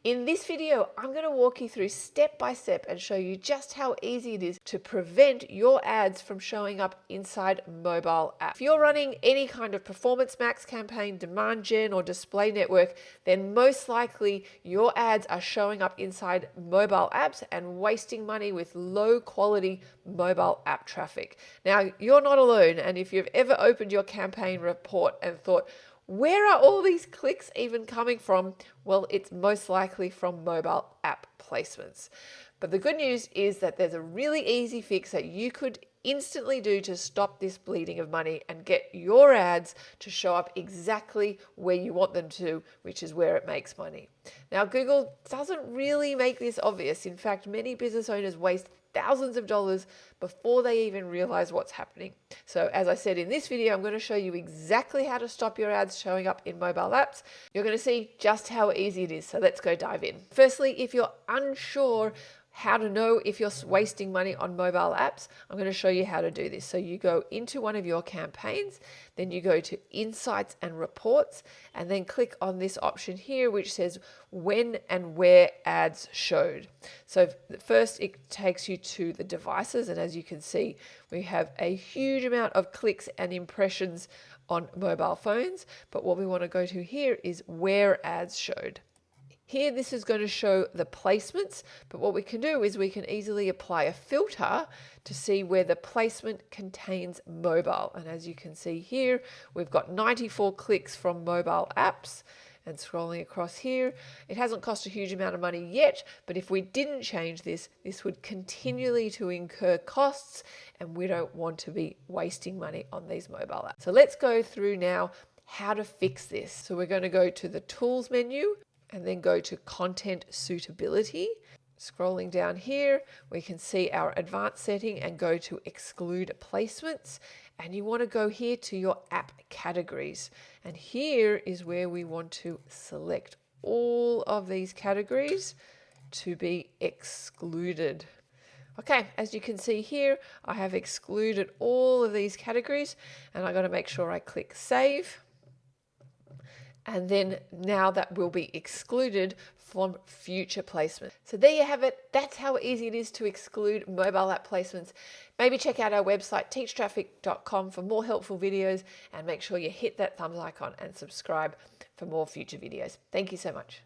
In this video, I'm going to walk you through step by step and show you just how easy it is to prevent your ads from showing up inside mobile apps. If you're running any kind of performance max campaign, demand gen, or display network, then most likely your ads are showing up inside mobile apps and wasting money with low quality mobile app traffic. Now, you're not alone, and if you've ever opened your campaign report and thought, where are all these clicks even coming from? Well, it's most likely from mobile app placements. But the good news is that there's a really easy fix that you could instantly do to stop this bleeding of money and get your ads to show up exactly where you want them to, which is where it makes money. Now, Google doesn't really make this obvious. In fact, many business owners waste thousands of dollars before they even realize what's happening. So as I said in this video, I'm going to show you exactly how to stop your ads showing up in mobile apps. You're going to see just how easy it is. So let's go dive in. Firstly, if you're unsure how to know if you're wasting money on mobile apps, I'm going to show you how to do this. So you go into one of your campaigns, then you go to Insights and Reports, and then click on this option here, which says when and where ads showed. So first it takes you to the devices, and as you can see, we have a huge amount of clicks and impressions on mobile phones, but what we want to go to here is where ads showed. Here, this is going to show the placements, but what we can do is we can easily apply a filter to see where the placement contains mobile. And as you can see here, we've got 94 clicks from mobile apps. And scrolling across here, it hasn't cost a huge amount of money yet, but if we didn't change this, this would continually to incur costs, and we don't want to be wasting money on these mobile apps. So let's go through now how to fix this. So we're going to go to the Tools menu, and then go to Content Suitability. Scrolling down here, we can see our advanced setting and go to Exclude Placements. And you want to go here to your app categories. And here is where we want to select all of these categories to be excluded. Okay, as you can see here, I have excluded all of these categories, and I'm going to make sure I click Save. And then now that will be excluded from future placement. So there you have it. That's how easy it is to exclude mobile app placements. Maybe check out our website, teachtraffic.com, for more helpful videos, and make sure you hit that thumbs icon and subscribe for more future videos. Thank you so much.